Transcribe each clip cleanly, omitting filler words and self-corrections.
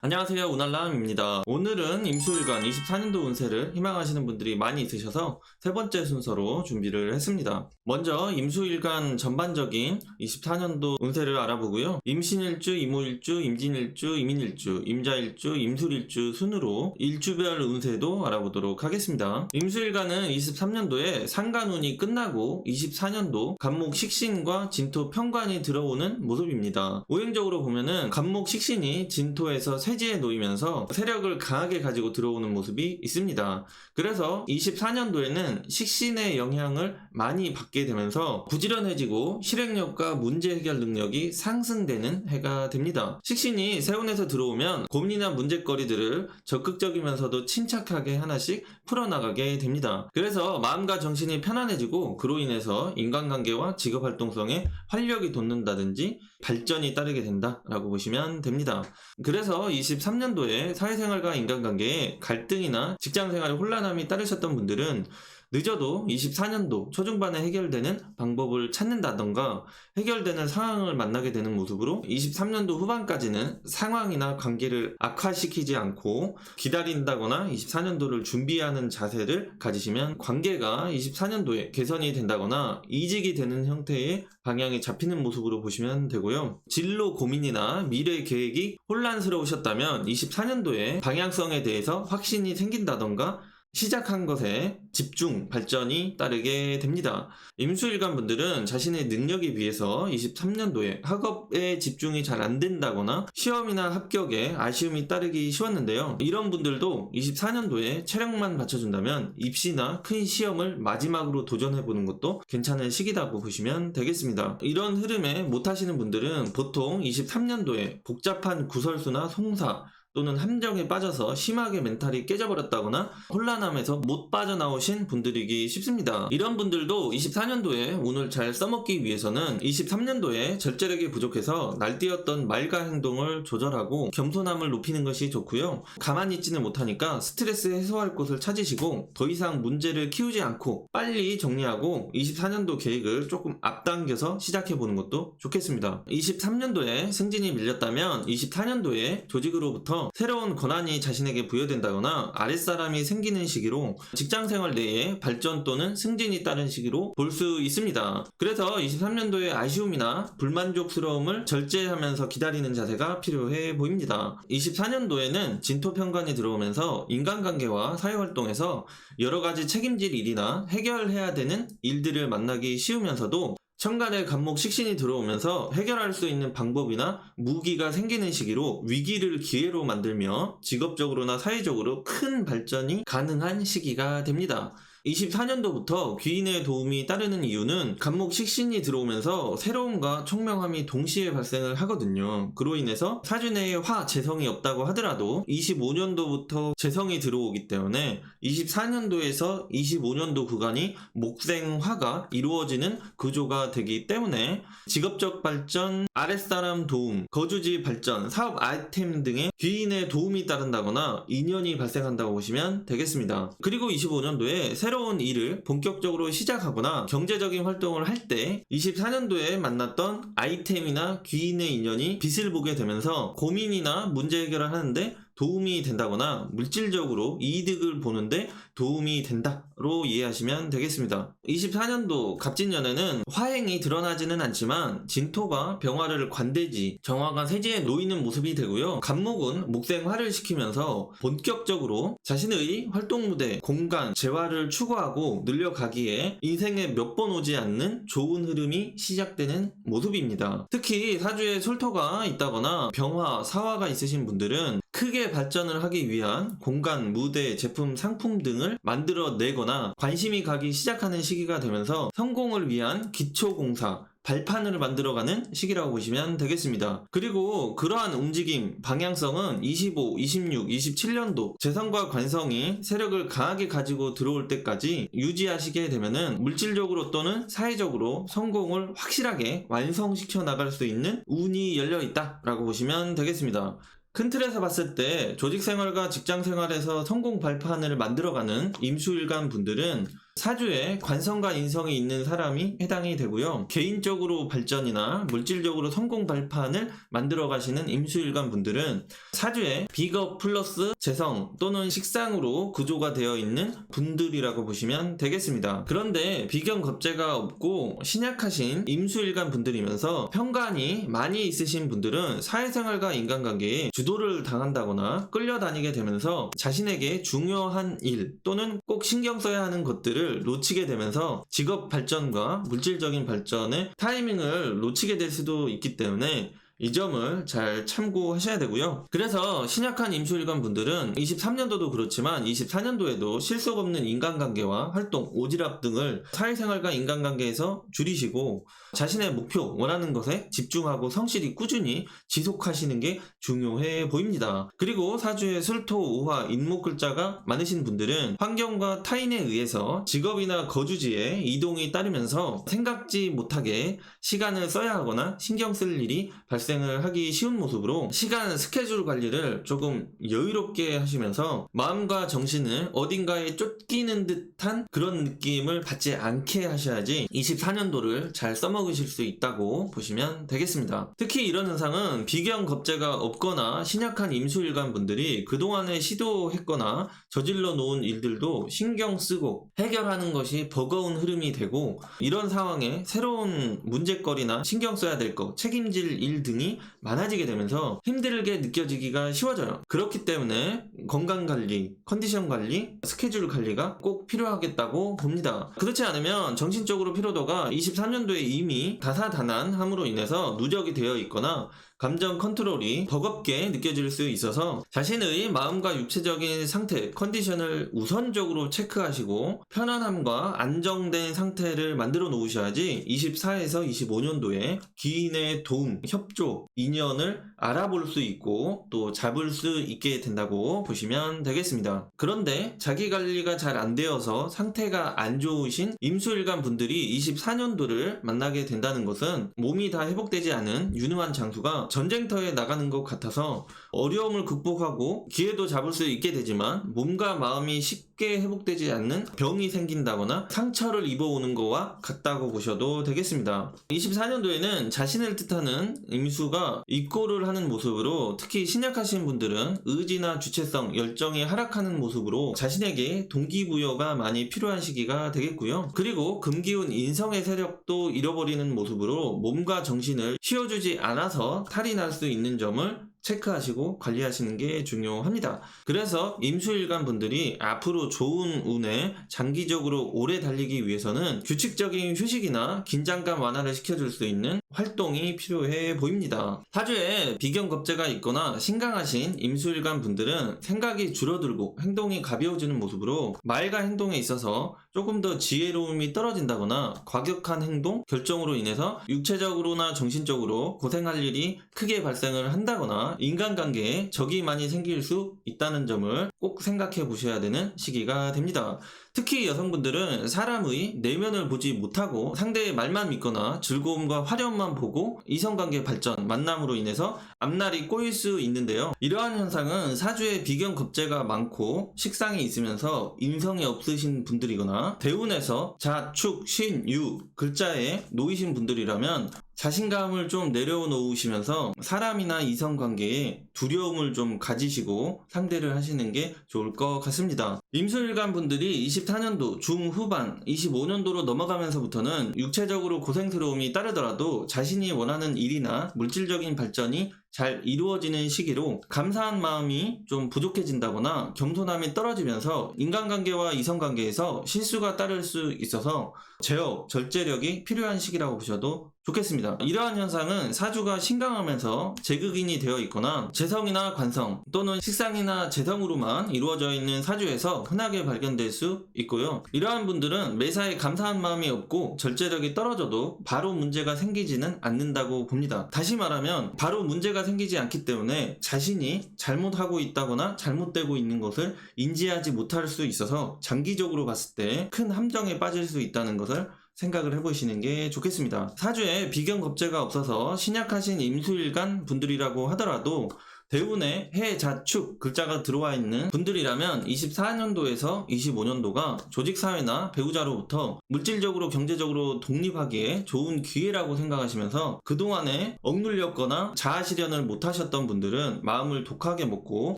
안녕하세요, 운알람입니다. 오늘은 임수일간 24년도 운세를 희망하시는 분들이 많이 있으셔서 세 번째 순서로 준비를 했습니다. 먼저 임수일간 전반적인 24년도 운세를 알아보고요. 임신일주, 임오일주, 임진일주, 이민일주, 임자일주, 임술일주 순으로 일주별 운세도 알아보도록 하겠습니다. 임수일간은 23년도에 상간운이 끝나고 24년도 간목 식신과 진토 편관이 들어오는 모습입니다. 오행적으로 보면은 간목 식신이 진토에서 세지에 놓이면서 세력을 강하게 가지고 들어오는 모습이 있습니다. 그래서 24년도에는 식신의 영향을 많이 받게 되면서 부지런해지고 실행력과 문제 해결 능력이 상승되는 해가 됩니다. 식신이 세운에서 들어오면 고민이나 문제거리들을 적극적이면서도 침착하게 하나씩 풀어나가게 됩니다. 그래서 마음과 정신이 편안해지고 그로 인해서 인간관계와 직업활동성에 활력이 돋는다든지 발전이 따르게 된다라고 보시면 됩니다. 그래서 23년도에 사회생활과 인간관계에 갈등이나 직장생활에 혼란함이 따르셨던 분들은 늦어도 24년도 초중반에 해결되는 방법을 찾는다던가 해결되는 상황을 만나게 되는 모습으로 23년도 후반까지는 상황이나 관계를 악화시키지 않고 기다린다거나 24년도를 준비하는 자세를 가지시면 관계가 24년도에 개선이 된다거나 이직이 되는 형태의 방향이 잡히는 모습으로 보시면 되고요. 진로 고민이나 미래 계획이 혼란스러우셨다면 24년도에 방향성에 대해서 확신이 생긴다던가 시작한 것에 집중, 발전이 따르게 됩니다. 임수일간 분들은 자신의 능력에 비해서 23년도에 학업에 집중이 잘 안 된다거나 시험이나 합격에 아쉬움이 따르기 쉬웠는데요. 이런 분들도 24년도에 체력만 받쳐준다면 입시나 큰 시험을 마지막으로 도전해보는 것도 괜찮은 시기라고 보시면 되겠습니다. 이런 흐름에 못하시는 분들은 보통 23년도에 복잡한 구설수나 송사, 또는 함정에 빠져서 심하게 멘탈이 깨져버렸다거나 혼란함에서 못 빠져나오신 분들이기 쉽습니다. 이런 분들도 24년도에 운을 잘 써먹기 위해서는 23년도에 절제력이 부족해서 날뛰었던 말과 행동을 조절하고 겸손함을 높이는 것이 좋고요. 가만히 있지는 못하니까 스트레스 해소할 곳을 찾으시고 더 이상 문제를 키우지 않고 빨리 정리하고 24년도 계획을 조금 앞당겨서 시작해보는 것도 좋겠습니다. 23년도에 승진이 밀렸다면 24년도에 조직으로부터 새로운 권한이 자신에게 부여된다거나 아랫사람이 생기는 시기로 직장생활 내에 발전 또는 승진이 따른 시기로 볼 수 있습니다. 그래서 23년도의 아쉬움이나 불만족스러움을 절제하면서 기다리는 자세가 필요해 보입니다. 24년도에는 진토편관이 들어오면서 인간관계와 사회활동에서 여러가지 책임질 일이나 해결해야 되는 일들을 만나기 쉬우면서도 천간에 간목 식신이 들어오면서 해결할 수 있는 방법이나 무기가 생기는 시기로 위기를 기회로 만들며 직업적으로나 사회적으로 큰 발전이 가능한 시기가 됩니다. 24년도부터 귀인의 도움이 따르는 이유는 간목 식신이 들어오면서 새로움과 총명함이 동시에 발생을 하거든요. 그로 인해서 사주 내에 화, 재성이 없다고 하더라도 25년도부터 재성이 들어오기 때문에 24년도에서 25년도 구간이 목생화가 이루어지는 구조가 되기 때문에 직업적 발전, 아랫사람 도움, 거주지 발전, 사업 아이템 등의 귀인의 도움이 따른다거나 인연이 발생한다고 보시면 되겠습니다. 그리고 25년도에 새로운 일을 본격적으로 시작하거나 경제적인 활동을 할 때 24년도에 만났던 아이템이나 귀인의 인연이 빛을 보게 되면서 고민이나 문제 해결을 하는데 도움이 된다거나 물질적으로 이득을 보는데 도움이 된다로 이해하시면 되겠습니다. 24년도 갑진년에는 화행이 드러나지는 않지만 진토가 병화를 관대지, 정화가 세지에 놓이는 모습이 되고요. 간목은 목생화를 시키면서 본격적으로 자신의 활동 무대, 공간, 재화를 추구하고 늘려가기에 인생에 몇 번 오지 않는 좋은 흐름이 시작되는 모습입니다. 특히 사주에 솔토가 있다거나 병화, 사화가 있으신 분들은 크게 발전을 하기 위한 공간, 무대, 제품, 상품 등을 만들어내거나 관심이 가기 시작하는 시기가 되면서 성공을 위한 기초공사, 발판을 만들어가는 시기라고 보시면 되겠습니다. 그리고 그러한 움직임, 방향성은 25, 26, 27년도 재성과 관성이 세력을 강하게 가지고 들어올 때까지 유지하시게 되면은 물질적으로 또는 사회적으로 성공을 확실하게 완성시켜 나갈 수 있는 운이 열려있다라고 보시면 되겠습니다. 큰 틀에서 봤을 때 조직생활과 직장생활에서 성공 발판을 만들어가는 임수일간 분들은 사주에 관성과 인성이 있는 사람이 해당이 되고요. 개인적으로 발전이나 물질적으로 성공 발판을 만들어 가시는 임수일간 분들은 사주에 비겁 플러스 재성 또는 식상으로 구조가 되어 있는 분들이라고 보시면 되겠습니다. 그런데 비견겁재가 없고 신약하신 임수일간 분들이면서 편관이 많이 있으신 분들은 사회생활과 인간관계에 주도를 당한다거나 끌려다니게 되면서 자신에게 중요한 일 또는 꼭 신경 써야 하는 것들을 놓치게 되면서 직업 발전과 물질적인 발전의 타이밍을 놓치게 될 수도 있기 때문에 이 점을 잘 참고하셔야 되고요. 그래서 신약한 임수일간 분들은 23년도도 그렇지만 24년도에도 실속 없는 인간관계와 활동, 오지랖 등을 사회생활과 인간관계에서 줄이시고 자신의 목표, 원하는 것에 집중하고 성실히 꾸준히 지속하시는 게 중요해 보입니다. 그리고 사주에 술토, 우화, 인목글자가 많으신 분들은 환경과 타인에 의해서 직업이나 거주지에 이동이 따르면서 생각지 못하게 시간을 써야 하거나 신경 쓸 일이 발생을 하기 쉬운 모습으로 시간 스케줄 관리를 조금 여유롭게 하시면서 마음과 정신을 어딘가에 쫓기는 듯한 그런 느낌을 받지 않게 하셔야지 24년도를 잘 써먹으실 수 있다고 보시면 되겠습니다. 특히 이런 현상은 비견겁재가 없거나 신약한 임수일간 분들이 그동안에 시도했거나 저질러 놓은 일들도 신경 쓰고 해결하는 것이 버거운 흐름이 되고 이런 상황에 새로운 문제거리나 신경 써야 될 것, 책임질 일 등이 많아지게 되면서 힘들게 느껴지기가 쉬워져요. 그렇기 때문에 건강관리, 컨디션관리, 스케줄 관리가 꼭 필요하겠다고 봅니다. 그렇지 않으면 정신적으로 피로도가 23년도에 이미 다사다난함으로 인해서 누적이 되어 있거나 감정 컨트롤이 버겁게 느껴질 수 있어서 자신의 마음과 육체적인 상태, 컨디션을 우선적으로 체크하시고 편안함과 안정된 상태를 만들어 놓으셔야지 24에서 25년도에 기인의 도움, 협조, 인연을 알아볼 수 있고 또 잡을 수 있게 된다고 보시면 되겠습니다. 그런데 자기 관리가 잘 안 되어서 상태가 안 좋으신 임수일간 분들이 24년도를 만나게 된다는 것은 몸이 다 회복되지 않은 유능한 장수가 전쟁터에 나가는 것 같아서 어려움을 극복하고 기회도 잡을 수 있게 되지만 몸과 마음이 쉽게 회복되지 않는 병이 생긴다거나 상처를 입어오는 것과 같다고 보셔도 되겠습니다. 24년도에는 자신을 뜻하는 임수가 입고를 하는 모습으로 특히 신약하신 분들은 의지나 주체성, 열정이 하락하는 모습으로 자신에게 동기부여가 많이 필요한 시기가 되겠고요. 그리고 금기운 인성의 세력도 잃어버리는 모습으로 몸과 정신을 쉬어주지 않아서 탈이 날 수 있는 점을 체크하시고 관리하시는 게 중요합니다. 그래서 임수일간 분들이 앞으로 좋은 운에 장기적으로 오래 달리기 위해서는 규칙적인 휴식이나 긴장감 완화를 시켜줄 수 있는 활동이 필요해 보입니다. 사주에 비견겁재가 있거나 신강하신 임수일간 분들은 생각이 줄어들고 행동이 가벼워지는 모습으로 말과 행동에 있어서 조금 더 지혜로움이 떨어진다거나 과격한 행동, 결정으로 인해서 육체적으로나 정신적으로 고생할 일이 크게 발생을 한다거나 인간관계에 적이 많이 생길 수 있다는 점을 꼭 생각해 보셔야 되는 시기가 됩니다. 특히 여성분들은 사람의 내면을 보지 못하고 상대의 말만 믿거나 즐거움과 화려함만 보고 이성관계 발전, 만남으로 인해서 앞날이 꼬일 수 있는데요. 이러한 현상은 사주에 비견겁재가 많고 식상이 있으면서 인성이 없으신 분들이거나 대운에서 자, 축, 신, 유 글자에 놓이신 분들이라면 자신감을 좀 내려놓으시면서 사람이나 이성관계에 두려움을 좀 가지시고 상대를 하시는 게 좋을 것 같습니다. 임수일간 분들이 24년도 중후반 25년도로 넘어가면서부터는 육체적으로 고생스러움이 따르더라도 자신이 원하는 일이나 물질적인 발전이 잘 이루어지는 시기로 감사한 마음이 좀 부족해진다거나 겸손함이 떨어지면서 인간관계와 이성관계에서 실수가 따를 수 있어서 제어, 절제력이 필요한 시기라고 보셔도 좋겠습니다. 이러한 현상은 사주가 신강하면서 제극인이 되어 있거나 재성이나 관성 또는 식상이나 재성으로만 이루어져 있는 사주에서 흔하게 발견될 수 있고요. 이러한 분들은 매사에 감사한 마음이 없고 절제력이 떨어져도 바로 문제가 생기지는 않는다고 봅니다. 다시 말하면 바로 문제가 생기지 않기 때문에 자신이 잘못하고 있다거나 잘못되고 있는 것을 인지하지 못할 수 있어서 장기적으로 봤을 때 큰 함정에 빠질 수 있다는 것을 생각을 해보시는 게 좋겠습니다. 사주에 비견겁재가 없어서 신약하신 임수일간 분들이라고 하더라도 대운에 해, 자, 축 글자가 들어와 있는 분들이라면 24년도에서 25년도가 조직사회나 배우자로부터 물질적으로 경제적으로 독립하기에 좋은 기회라고 생각하시면서 그동안에 억눌렸거나 자아실현을 못하셨던 분들은 마음을 독하게 먹고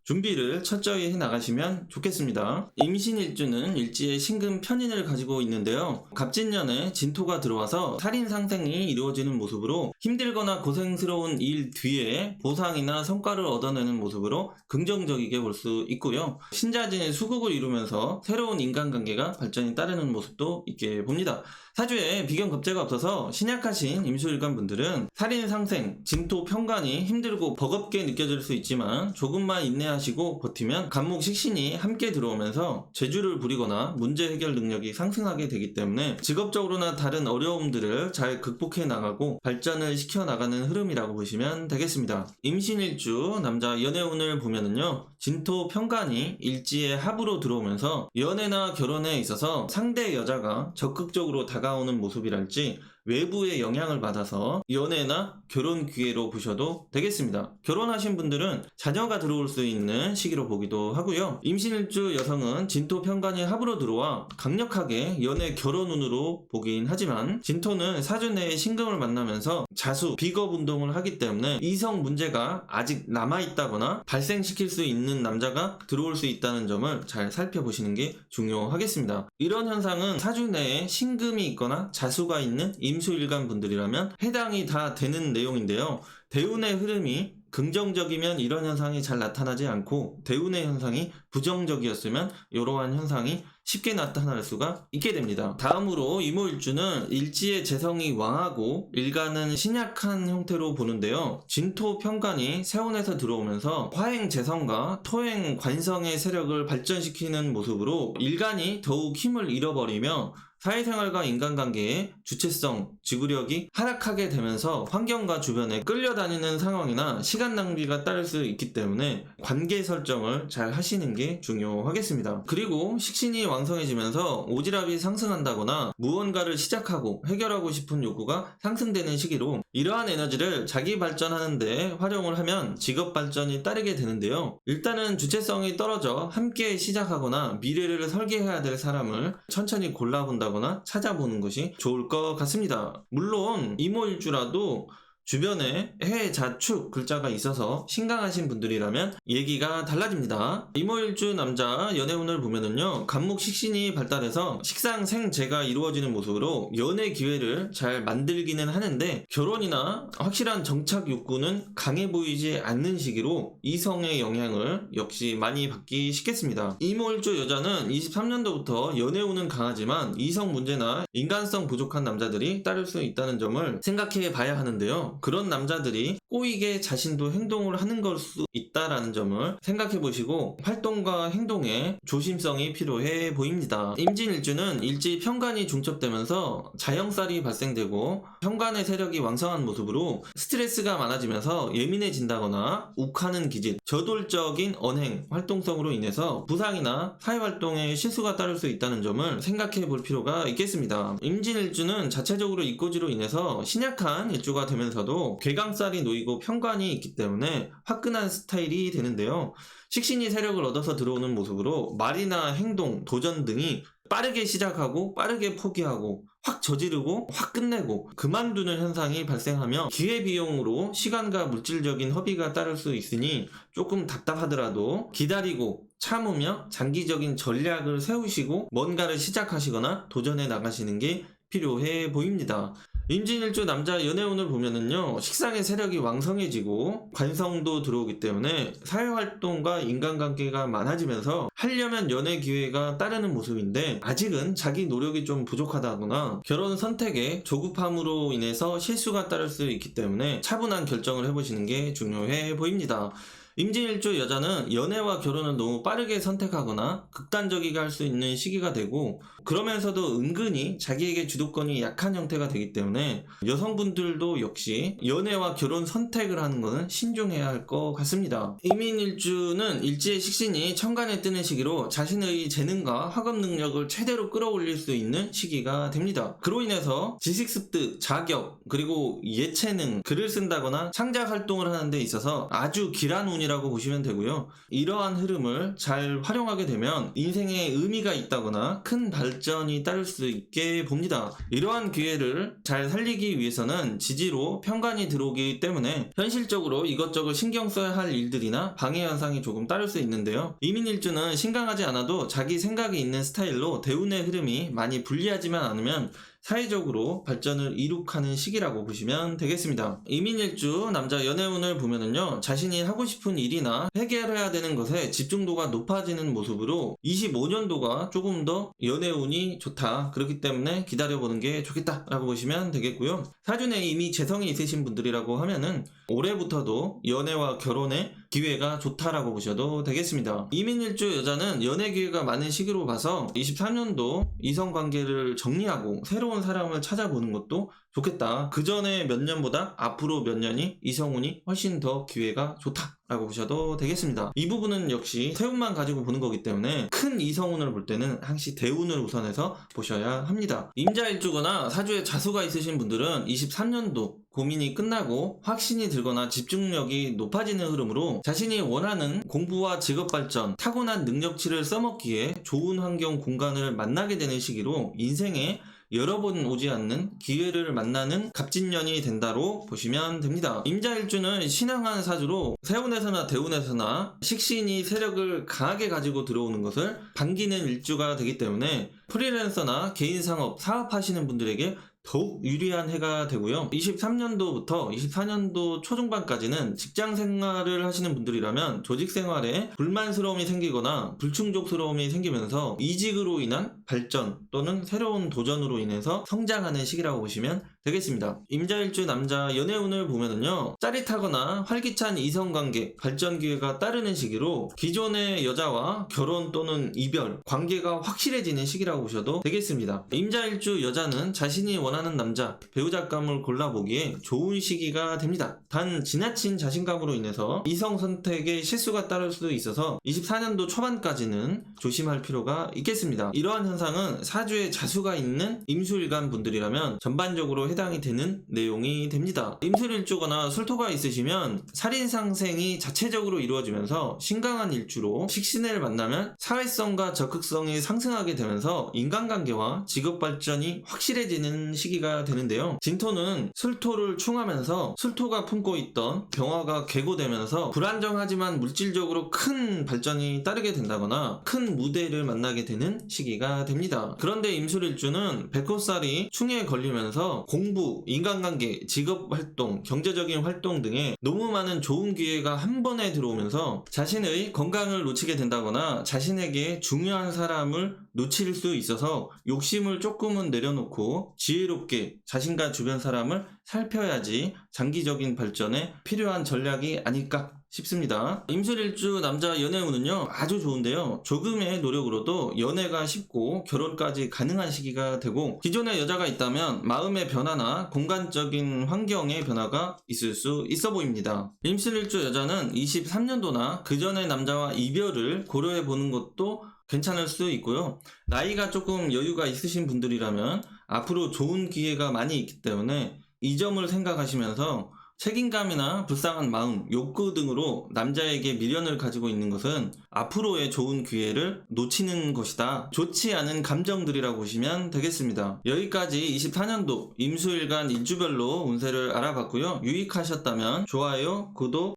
준비를 철저히 해나가시면 좋겠습니다. 임신일주는 일지에 신금 편인을 가지고 있는데요. 갑진년에 진토가 들어와서 살인상생이 이루어지는 모습으로 힘들거나 고생스러운 일 뒤에 보상이나 성과를 얻어내는 모습으로 긍정적이게 볼 수 있고요. 신자진의 수국을 이루면서 새로운 인간관계가 발전이 따르는 모습도 있게 봅니다. 사주에 비견겁재가 없어서 신약하신 임수일간 분들은 살인상생, 진토 편관이 힘들고 버겁게 느껴질 수 있지만 조금만 인내하시고 버티면 간목 식신이 함께 들어오면서 재주를 부리거나 문제 해결 능력이 상승하게 되기 때문에 직업적으로나 다른 어려움들을 잘 극복해 나가고 발전을 시켜 나가는 흐름이라고 보시면 되겠습니다. 임신일주 남자 연애운을 보면은요, 진토 편관이 일지의 합으로 들어오면서 연애나 결혼에 있어서 상대 여자가 적극적으로 다가오는 모습이랄지 외부의 영향을 받아서 연애나 결혼 기회로 보셔도 되겠습니다. 결혼하신 분들은 자녀가 들어올 수 있는 시기로 보기도 하고요. 임신일주 여성은 진토 편관이 합으로 들어와 강력하게 연애 결혼운으로 보긴 하지만 진토는 사주 내에 신금을 만나면서 자수, 비겁 운동을 하기 때문에 이성 문제가 아직 남아있다거나 발생시킬 수 있는 남자가 들어올 수 있다는 점을 잘 살펴보시는 게 중요하겠습니다. 이런 현상은 사주 내에 신금이 있거나 자수가 있는 임수일간 분들이라면 해당이 다 되는 내용인데요. 대운의 흐름이 긍정적이면 이런 현상이 잘 나타나지 않고 대운의 현상이 부정적이었으면 이러한 현상이 쉽게 나타날 수가 있게 됩니다. 다음으로 이모일주는 일지의 재성이 왕하고 일간은 신약한 형태로 보는데요. 진토 편관이 세운에서 들어오면서 화행 재성과 토행 관성의 세력을 발전시키는 모습으로 일간이 더욱 힘을 잃어버리며 사회생활과 인간관계의 주체성, 지구력이 하락하게 되면서 환경과 주변에 끌려다니는 상황이나 시간 낭비가 따를 수 있기 때문에 관계 설정을 잘 하시는 게 중요하겠습니다. 그리고 식신이 왕성해지면서 오지랖이 상승한다거나 무언가를 시작하고 해결하고 싶은 욕구가 상승되는 시기로 이러한 에너지를 자기 발전하는 데 활용을 하면 직업 발전이 따르게 되는데요. 일단은 주체성이 떨어져 함께 시작하거나 미래를 설계해야 될 사람을 천천히 골라본다거나 찾아보는 것이 좋을 것 같습니다. 물론 이모일주라도 주변에 해, 자, 축 글자가 있어서 신강하신 분들이라면 얘기가 달라집니다. 이모일주 남자 연애운을 보면은요, 간목 식신이 발달해서 식상생재가 이루어지는 모습으로 연애 기회를 잘 만들기는 하는데 결혼이나 확실한 정착 욕구는 강해 보이지 않는 시기로 이성의 영향을 역시 많이 받기 쉽겠습니다. 이모일주 여자는 23년도부터 연애운은 강하지만 이성 문제나 인간성 부족한 남자들이 따를 수 있다는 점을 생각해 봐야 하는데요. 그런 남자들이 꼬이게 자신도 행동을 하는 걸 수 있다라는 점을 생각해 보시고 활동과 행동에 조심성이 필요해 보입니다. 임진일주는 일지 편관이 중첩되면서 자영살이 발생되고 편관의 세력이 왕성한 모습으로 스트레스가 많아지면서 예민해진다거나 욱하는 기질, 저돌적인 언행, 활동성으로 인해서 부상이나 사회활동에 실수가 따를 수 있다는 점을 생각해 볼 필요가 있겠습니다. 임진일주는 자체적으로 입고지로 인해서 신약한 일주가 되면서도 괴강살이 놓이고 편관이 있기 때문에 화끈한 스타일이 되는데요. 식신이 세력을 얻어서 들어오는 모습으로 말이나 행동, 도전 등이 빠르게 시작하고 빠르게 포기하고 확 저지르고 확 끝내고 그만두는 현상이 발생하며 기회비용으로 시간과 물질적인 허비가 따를 수 있으니 조금 답답하더라도 기다리고 참으며 장기적인 전략을 세우시고 뭔가를 시작하시거나 도전해 나가시는 게 필요해 보입니다. 임진일주 남자 연애운을 보면은요, 식상의 세력이 왕성해지고 관성도 들어오기 때문에 사회활동과 인간관계가 많아지면서 하려면 연애 기회가 따르는 모습인데 아직은 자기 노력이 좀 부족하다거나 결혼 선택에 조급함으로 인해서 실수가 따를 수 있기 때문에 차분한 결정을 해보시는 게 중요해 보입니다. 임진일주 여자는 연애와 결혼을 너무 빠르게 선택하거나 극단적이게 할 수 있는 시기가 되고 그러면서도 은근히 자기에게 주도권이 약한 형태가 되기 때문에 여성분들도 역시 연애와 결혼 선택을 하는 것은 신중해야 할 것 같습니다. 임인일주는 일지의 식신이 천간에 뜨는 시기로 자신의 재능과 학업 능력을 최대로 끌어올릴 수 있는 시기가 됩니다. 그로 인해서 지식습득, 자격, 그리고 예체능, 글을 쓴다거나 창작 활동을 하는 데 있어서 아주 길한 운이 운이라고 보시면 되고요. 이러한 흐름을 잘 활용하게 되면 인생에 의미가 있다거나 큰 발전이 따를 수 있게 봅니다. 이러한 기회를 잘 살리기 위해서는 지지로 편관이 들어오기 때문에 현실적으로 이것저것 신경 써야 할 일들이나 방해 현상이 조금 따를 수 있는데요. 이민일주는 신강하지 않아도 자기 생각이 있는 스타일로 대운의 흐름이 많이 불리하지만 않으면 사회적으로 발전을 이룩하는 시기라고 보시면 되겠습니다. 이민일주 남자 연애운을 보면은요, 자신이 하고 싶은 일이나 해결해야 되는 것에 집중도가 높아지는 모습으로 25년도가 조금 더 연애운이 좋다, 그렇기 때문에 기다려보는 게 좋겠다 라고 보시면 되겠고요. 사주에 이미 재성이 있으신 분들이라고 하면은 올해부터도 연애와 결혼에 기회가 좋다라고 보셔도 되겠습니다. 이민일주 여자는 연애 기회가 많은 시기로 봐서 23년도 이성관계를 정리하고 새로운 사람을 찾아보는 것도 좋겠다. 그 전에 몇 년보다 앞으로 몇 년이 이성운이 훨씬 더 기회가 좋다 라고 보셔도 되겠습니다. 이 부분은 역시 세운만 가지고 보는 거기 때문에 큰 이성운을 볼 때는 항시 대운을 우선해서 보셔야 합니다. 임자일주거나 사주에 자수가 있으신 분들은 23년도 고민이 끝나고 확신이 들거나 집중력이 높아지는 흐름으로 자신이 원하는 공부와 직업 발전, 타고난 능력치를 써먹기에 좋은 환경 공간을 만나게 되는 시기로 인생에 여러 번 오지 않는 기회를 만나는 갑진년이 된다로 보시면 됩니다. 임자일주는 신앙한 사주로 세운에서나 대운에서나 식신이 세력을 강하게 가지고 들어오는 것을 반기는 일주가 되기 때문에 프리랜서나 개인 상업, 사업하시는 분들에게 더욱 유리한 해가 되고요. 23년도부터 24년도 초중반까지는 직장 생활을 하시는 분들이라면 조직 생활에 불만스러움이 생기거나 불충족스러움이 생기면서 이직으로 인한 발전 또는 새로운 도전으로 인해서 성장하는 시기라고 보시면 되겠습니다. 임자일주 남자 연애운을 보면은요, 짜릿하거나 활기찬 이성관계, 발전 기회가 따르는 시기로 기존의 여자와 결혼 또는 이별, 관계가 확실해지는 시기라고 보셔도 되겠습니다. 임자일주 여자는 자신이 원하는 남자, 배우자감을 골라보기에 좋은 시기가 됩니다. 단 지나친 자신감으로 인해서 이성 선택에 실수가 따를 수도 있어서 24년도 초반까지는 조심할 필요가 있겠습니다. 이러한 현상은 사주에 자수가 있는 임수일간 분들이라면 전반적으로 해당이 되는 내용이 됩니다. 임술일주거나 술토가 있으시면 살인상생이 자체적으로 이루어지면서 신강한 일주로 식신을 만나면 사회성과 적극성이 상승하게 되면서 인간관계와 직업발전이 확실해지는 시기가 되는데요. 진토는 술토를 충하면서 술토가 품고 있던 병화가 개고되면서 불안정하지만 물질적으로 큰 발전이 따르게 된다거나 큰 무대를 만나게 되는 시기가 됩니다. 그런데 임술일주는 백호살이 충에 걸리면서 공부, 인간관계, 직업활동, 경제적인 활동 등에 너무 많은 좋은 기회가 한 번에 들어오면서 자신의 건강을 놓치게 된다거나 자신에게 중요한 사람을 놓칠 수 있어서 욕심을 조금은 내려놓고 지혜롭게 자신과 주변 사람을 살펴야지 장기적인 발전에 필요한 전략이 아닐까 싶습니다. 임술일주 남자 연애운은요, 아주 좋은데요, 조금의 노력으로도 연애가 쉽고 결혼까지 가능한 시기가 되고, 기존의 여자가 있다면 마음의 변화나 공간적인 환경의 변화가 있을 수 있어 보입니다. 임술일주 여자는 23년도나 그 전의 남자와 이별을 고려해 보는 것도 괜찮을 수 있고요. 나이가 조금 여유가 있으신 분들이라면 앞으로 좋은 기회가 많이 있기 때문에 이 점을 생각하시면서 책임감이나 불쌍한 마음, 욕구 등으로 남자에게 미련을 가지고 있는 것은 앞으로의 좋은 기회를 놓치는 것이다. 좋지 않은 감정들이라고 보시면 되겠습니다. 여기까지 24년도 임수일간 일주별로 운세를 알아봤고요. 유익하셨다면 좋아요, 구독,